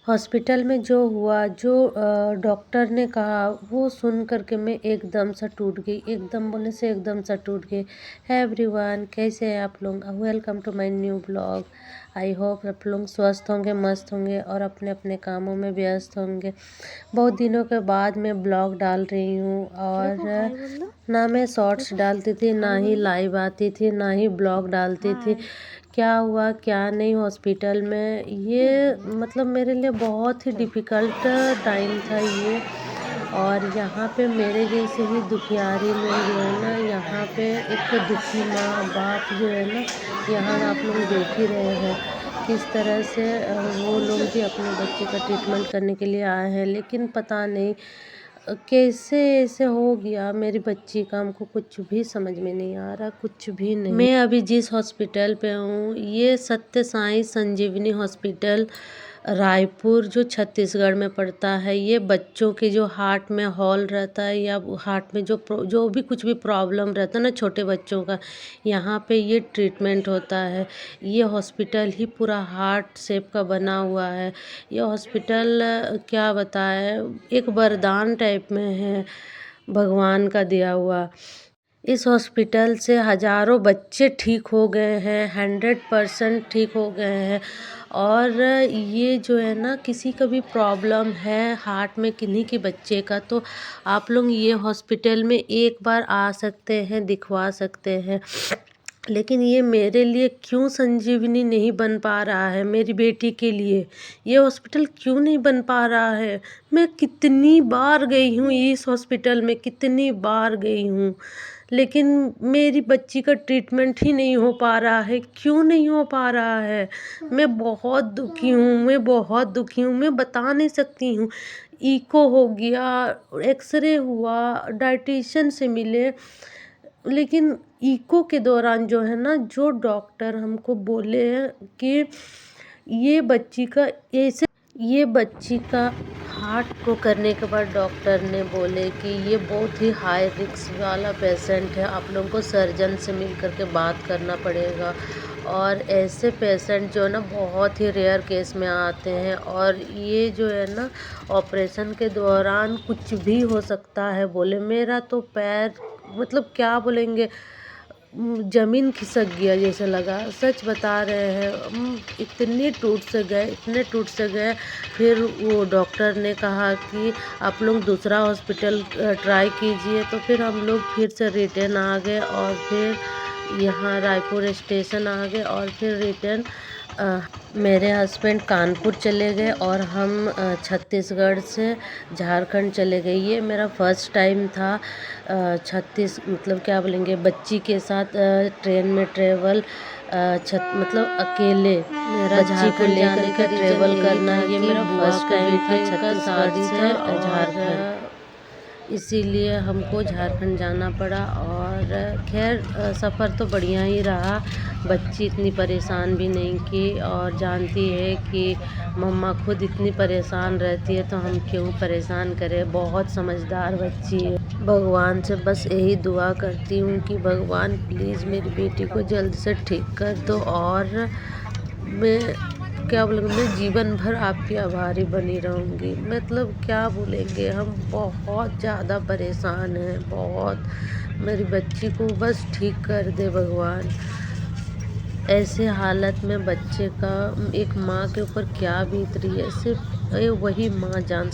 Hospital में जो हुआ, जो डॉक्टर ने कहा, वो सुन कर के मैं एकदम से टूट गई, एकदम बोलने से एकदम से टूट गई। है एवरीवन, कैसे हैं आप लोग? Welcome to my new blog. I hope आप लोग स्वस्थ होंगे, मस्त होंगे और अपने अपने कामों में व्यस्त होंगे। बहुत दिनों के बाद मैं ब्लॉग डाल रही हूँ और ना मैं शॉर्ट्स डालती थी, ना ही लाइव आती थी, ना ही ब्लॉग डालती थी। क्या हुआ क्या नहीं हॉस्पिटल में, ये मतलब मेरे लिए बहुत ही डिफ़िकल्ट टाइम था ये। और यहाँ पे मेरे जैसे ही दुखियारी में जो है ना, यहाँ पे एक दुखी माँ बाप जो है ना, यहाँ आप लोग देख ही रहे हैं किस तरह से वो लोग भी अपने बच्चे का ट्रीटमेंट करने के लिए आए हैं। लेकिन पता नहीं कैसे ऐसे हो गया मेरी बच्ची का, हमको कुछ भी समझ में नहीं आ रहा, कुछ भी नहीं। मैं अभी जिस हॉस्पिटल पे हूँ, ये सत्य साई संजीवनी हॉस्पिटल रायपुर जो छत्तीसगढ़ में पड़ता है। ये बच्चों के जो हार्ट में हॉल रहता है या हार्ट में जो भी कुछ भी प्रॉब्लम रहता है ना छोटे बच्चों का, यहाँ पे ये ट्रीटमेंट होता है। ये हॉस्पिटल ही पूरा हार्ट शेप का बना हुआ है। ये हॉस्पिटल क्या बताए, एक वरदान टाइप में है, भगवान का दिया हुआ। इस हॉस्पिटल से हज़ारों बच्चे ठीक हो गए हैं, 100% ठीक हो गए हैं। और ये जो है ना, किसी का भी प्रॉब्लम है हार्ट में, किन्हीं के बच्चे का, तो आप लोग ये हॉस्पिटल में एक बार आ सकते हैं, दिखवा सकते हैं। लेकिन ये मेरे लिए क्यों संजीवनी नहीं बन पा रहा है, मेरी बेटी के लिए ये हॉस्पिटल क्यों नहीं बन पा रहा है? मैं कितनी बार गई हूँ इस हॉस्पिटल में, कितनी बार गई हूँ, लेकिन मेरी बच्ची का ट्रीटमेंट ही नहीं हो पा रहा है। क्यों नहीं हो पा रहा है? मैं बहुत दुखी हूँ, मैं बहुत दुखी हूँ, मैं बता नहीं सकती हूँ। ईको हो गया, एक्सरे हुआ, डायटीशियन से मिले, लेकिन ईको के दौरान जो है ना, जो डॉक्टर हमको बोले हैं कि ये बच्ची का हार्ट को करने के बाद डॉक्टर ने बोले कि ये बहुत ही हाई रिस्क वाला पेशेंट है, आप लोगों को सर्जन से मिल कर के बात करना पड़ेगा। और ऐसे पेशेंट जो है ना, बहुत ही रेयर केस में आते हैं। और ये जो है ना, ऑपरेशन के दौरान कुछ भी हो सकता है बोले। मेरा तो पैर मतलब क्या बोलेंगे, ज़मीन खिसक गया जैसे लगा, सच बता रहे हैं। इतने टूट से गए। फिर वो डॉक्टर ने कहा कि आप लोग दूसरा हॉस्पिटल ट्राई कीजिए, तो फिर हम लोग फिर से रिटर्न आ गए और फिर यहाँ रायपुर स्टेशन आ गए और फिर रिटर्न मेरे हस्बैंड कानपुर चले गए और हम छत्तीसगढ़ से झारखंड चले गए। ये मेरा फर्स्ट टाइम था मतलब क्या बोलेंगे, बच्ची के साथ ट्रेन में ट्रेवल, मतलब अकेले मेरा झारखंड जाने का ट्रेवल करना, ये मेरा फर्स्ट टाइम था छत्तीसगढ़ से झारखंड। इसीलिए हमको झारखंड जाना पड़ा। और खैर सफ़र तो बढ़िया ही रहा। बच्ची इतनी परेशान भी नहीं की, और जानती है कि मम्मा खुद इतनी परेशान रहती है तो हम क्यों परेशान करें। बहुत समझदार बच्ची है। भगवान से बस यही दुआ करती हूँ कि भगवान प्लीज़ मेरी बेटी को जल्द से ठीक कर दो। और मैं क्या बोलेंगे, मैं जीवन भर आपकी आभारी बनी रहूँगी। मतलब क्या बोलेंगे, हम बहुत ज़्यादा परेशान हैं, बहुत। मेरी बच्ची को बस ठीक कर दे भगवान। ऐसे हालत में बच्चे का, एक माँ के ऊपर क्या बीत रही है, सिर्फ वही माँ जान